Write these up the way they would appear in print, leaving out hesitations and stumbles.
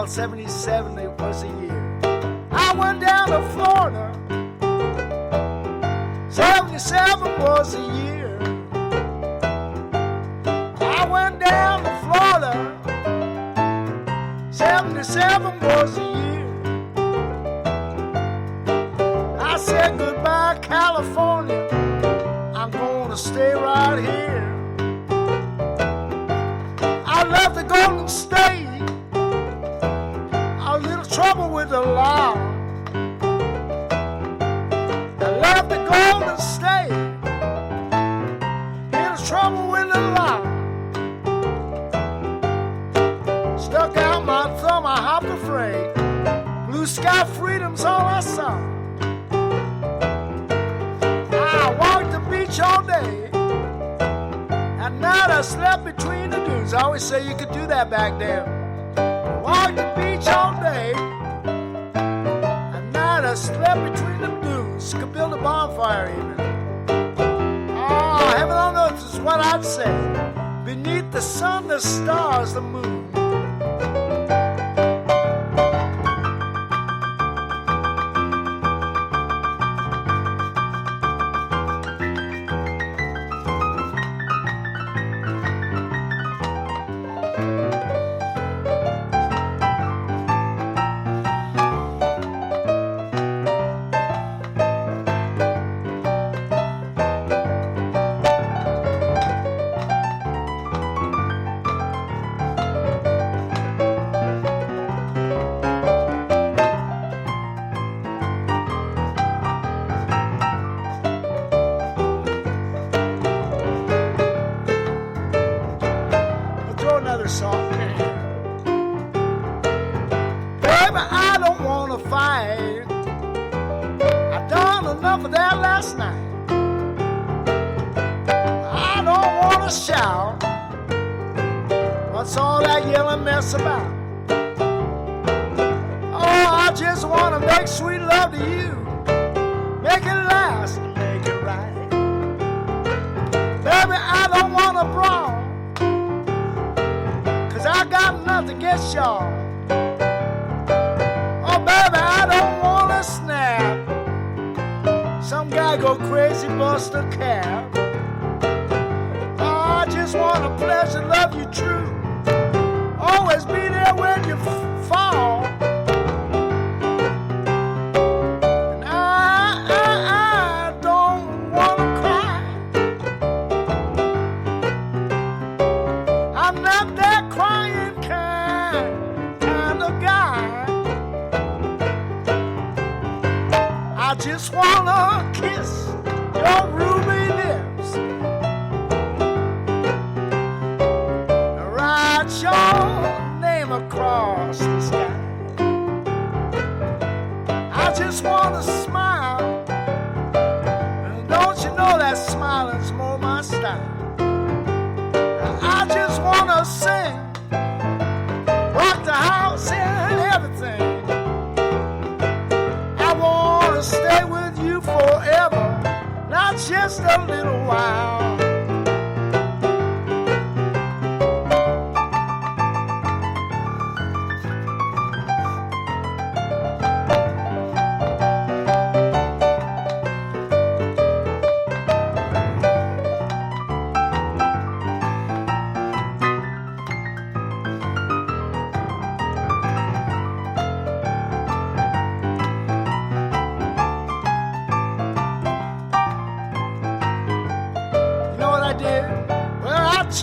Well, 77 it was a year. I went down to Florida. 77 was a year. I went down to Florida. 77 was a year. I said goodbye, California. I'm gonna stay right here. I left the Golden State. A little trouble with the law. I left the Golden State. Little trouble with the law. Stuck out my thumb, I hopped a freight. Blue sky freedom's all I saw. I walked the beach all day. At night I slept between the dunes. I always say you could do that back then. I walked the beach all day. At night I slept between the dunes. Could build a bonfire even. Oh, heaven on earth is what I'd say. Beneath the sun, the stars, the moon. Song. Baby, I don't wanna fight. I done enough of that last night. I don't wanna shout. What's all that yelling mess about? Oh, I just wanna make sweet love to you. Make it last and make it right. Baby, I don't wanna brawl. I got nothing against y'all. Oh, baby, I don't wanna snap. Some guy go crazy, bust a cab. Oh, I just wanna pleasure, love you true. Always be there when you fall. And I don't wanna cry. I'm not that crying kind of guy. I just wanna kiss your ruby lips, write your name across the sky. I just wanna smile, and don't you know that smiling's more my style. I just wanna sing, rock the house and everything. I wanna stay with you forever, not just a little while.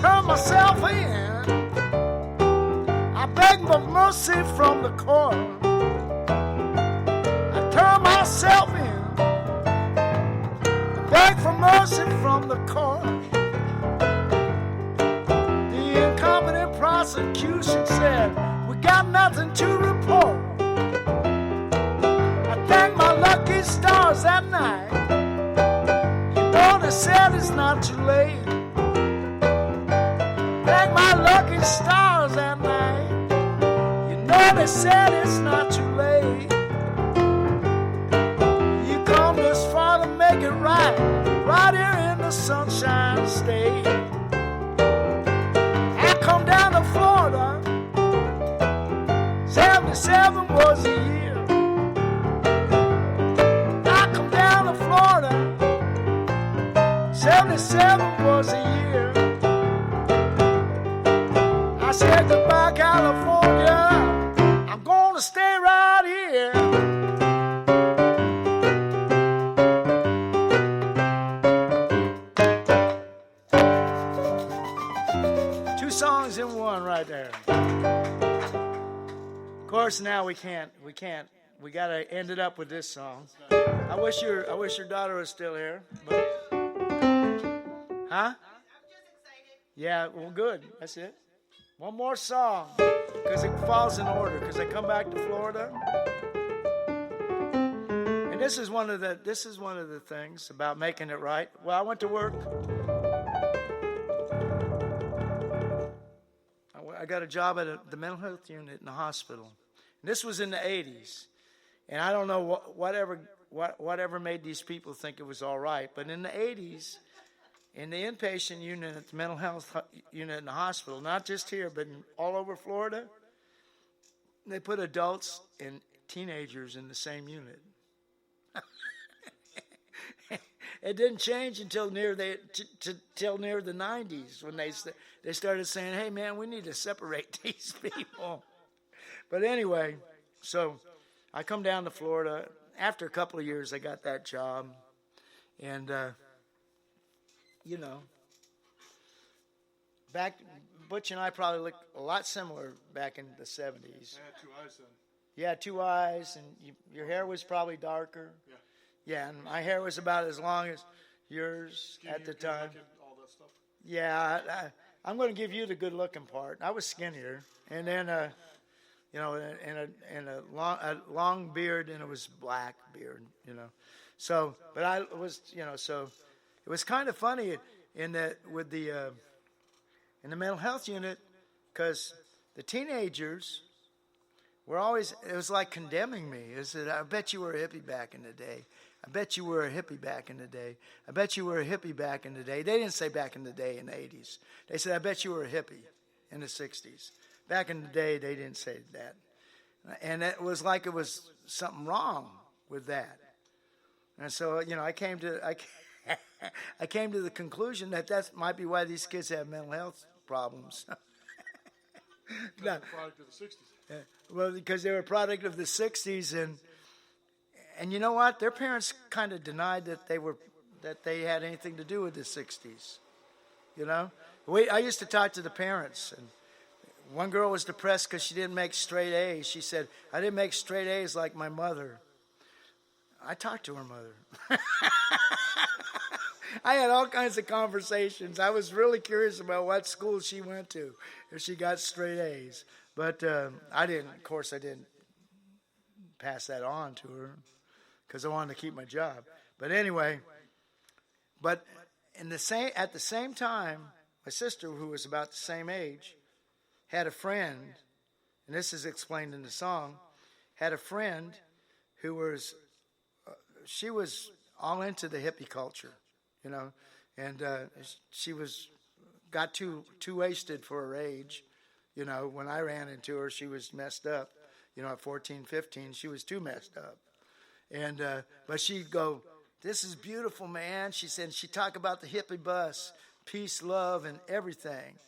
Turn myself in. I beg for mercy from the court. I turn myself in. I beg for mercy from the court. The incompetent prosecution said we got nothing to report. I thank my lucky stars that night. You know they said it's not too late. Thank my lucky stars that night. You know they said it's not too late. You come this far to make it right, right here in the Sunshine State. I come down to Florida, 77 was the year I said goodbye, California. I'm gonna stay right here. Two songs in one right there. Of course, now we can't. We gotta end it up with this song. I wish your daughter was still here. But, huh? Yeah, well, good. That's it. One more song, because it falls in order. Because I come back to Florida, and this is one of the things about making it right. Well, I went to work. I got a job at the mental health unit in the hospital. And this was in the 80s, and I don't know whatever made these people think it was all right. But in the 80s. In the inpatient unit at the mental health unit in the hospital, not just here, but all over Florida, they put adults and teenagers in the same unit. It didn't change until near the 90s when they started saying, "Hey, man, we need to separate these people." But anyway, so I come down to Florida. After a couple of years, I got that job, and. You know, Butch and I probably looked a lot similar back in the 70s. I had 2 eyes then. You had 2 eyes, and your hair was probably darker. Yeah. Yeah, and my hair was about as long as yours at the time. All that stuff. Yeah, I'm going to give you the good-looking part. I was skinnier, and then, and a long beard, and it was black beard, So, but I was, so. It was kind of funny in that with in the mental health unit, because the teenagers were always, it was like condemning me. It said, "I bet you were a hippie back in the day. I bet you were a hippie back in the day. I bet you were a hippie back in the day." They didn't say back in the day in the 80s. They said, "I bet you were a hippie in the 60s. Back in the day, they didn't say that. And it was like it was something wrong with that. And so, I came to the conclusion that might be why these kids have mental health problems. They're a product of the 60s. Well, because they were a product of the 60s, and you know what? Their parents kind of denied that they had anything to do with the 60s. I used to talk to the parents, and one girl was depressed because she didn't make straight A's. She said, "I didn't make straight A's like my mother." I talked to her mother. I had all kinds of conversations. I was really curious about what school she went to, if she got straight A's. But I didn't pass that on to her because I wanted to keep my job. But anyway, at the same time, my sister, who was about the same age, had a friend, and this is explained in the song, had a friend who was, she was all into the hippie culture. And she got too wasted for her age. When I ran into her, she was messed up. At 14, 15, she was too messed up. And but she'd go, "This is beautiful, man." She said, she'd talk about the hippie bus, peace, love, and everything.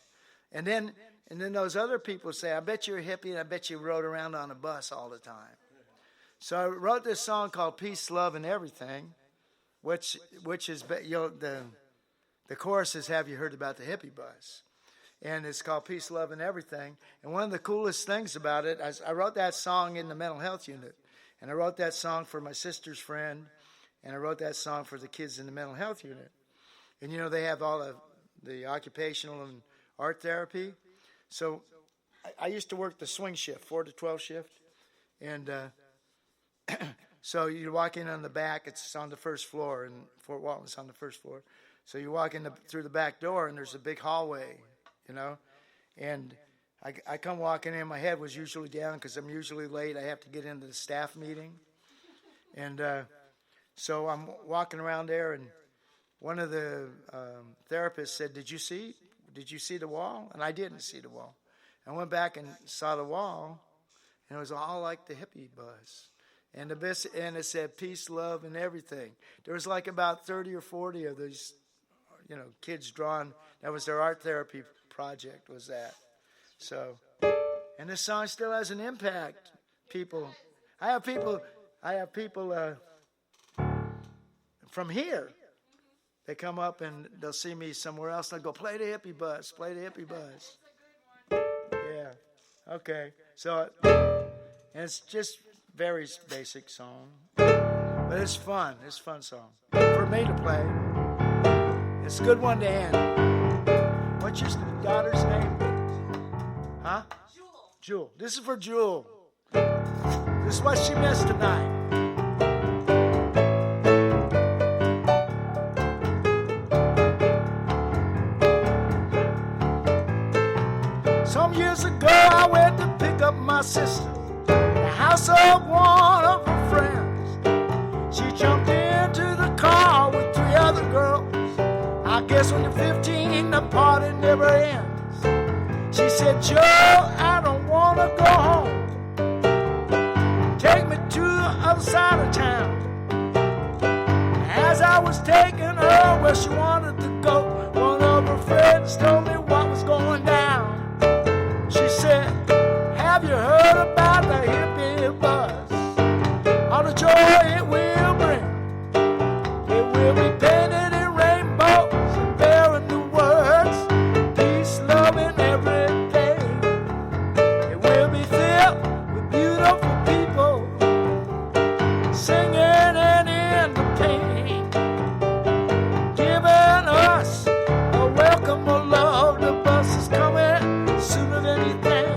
And then those other people say, "I bet you're a hippie, and I bet you rode around on a bus all the time." So I wrote this song called "Peace, Love, and Everything." Which is, the chorus is, "Have you heard about the hippie bus?" And it's called "Peace, Love, and Everything." And one of the coolest things about it, I wrote that song in the mental health unit. And I wrote that song for my sister's friend. And I wrote that song for the kids in the mental health unit. And, they have all the occupational and art therapy. So I used to work the swing shift, 4 to 12 shift. And so you walk in on the back, it's on the first floor, and Fort Walton's on the first floor. So you walk in through the back door, and there's a big hallway, And I come walking in, my head was usually down because I'm usually late. I have to get into the staff meeting. And so I'm walking around there, and one of the therapists said, did you see the wall? And I didn't see the wall. I went back and saw the wall, and it was all like the hippie bus. And it said peace, love, and everything. There was like about 30 or 40 of these kids drawing. That was their art therapy project, was that. So, and this song still has an impact, people. I have people from here. They come up and they'll see me somewhere else. They'll go, play the hippie buzz, play the hippie buzz. Yeah, okay. So, and it's just very basic song. But it's fun. It's a fun song. For me to play. It's a good one to end. What's your daughter's name? Huh? Jewel. This is for Jewel. This is what she missed tonight. Some years ago I went to pick up my sister in the house of one of her friends. She jumped into the car with 3 other girls. I guess when you're 15 the party never ends. She said, Joe, I don't want to go home. Take me to the other side of town. As I was taking her where she wanted to go, one of her friends told me what was going down. She said, have you heard about the hippie buzz? All the joy it will bring. It will be painted in rainbows and bearing the words, peace, love, and everything. It will be filled with beautiful people singing and in the pain, giving us a welcome of love. The bus is coming sooner than you think.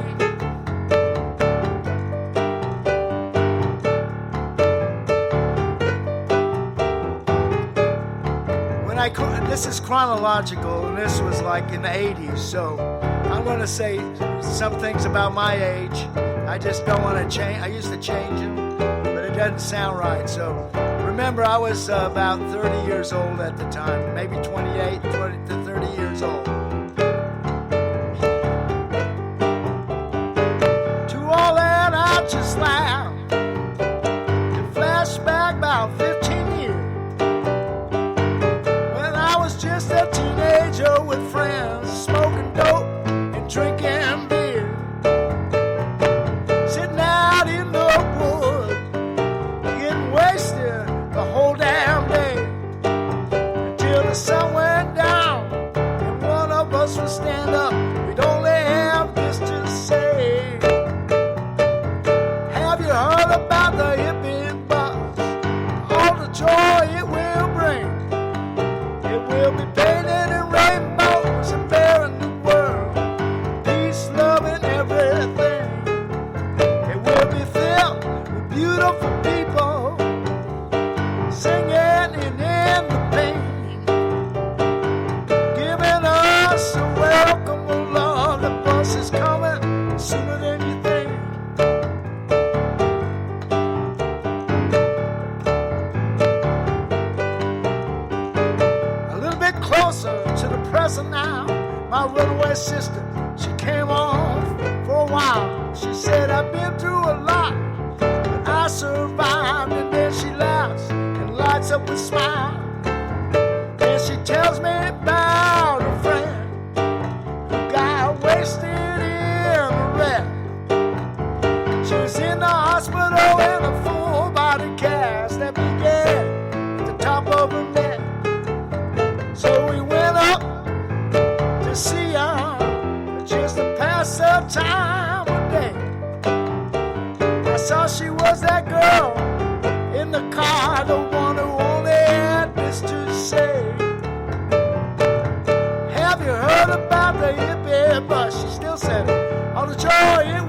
This is chronological, and this was like in the 80s, so I'm going to say some things about my age. I just don't want to change. I used to change it, but it doesn't sound right. So remember, I was about 30 years old at the time, maybe 28 to 30 years old. To all that, I just laugh and flash back about 15 years. Just a teenager with friends, smoking dope and drinking beer, sitting out in the woods, getting wasted the whole damn day, until the sun went down and one of us would stand up. We'd only have this to say. Have you heard about the hippie buzz? All the joy it will bring. We'll be painted in rainbows and bearing the world, peace, love, and everything. It will be filled with beautiful people singing and in the pain, giving us a welcome of love. The bus is coming sooner than you think. Closer to the present now, my runaway sister, she came home for a while. She said, I've been through a lot, but I survived. And then she laughs and lights up with smile. Then she tells me about a friend who got wasted in a wreck. She was in the hospital in a full body cast that began at the top of her neck. So we went up to see her, just to pass the time of day. I saw she was that girl in the car, the one who only had this to say. Have you heard about the hippie buzz? She still said it. All the joy it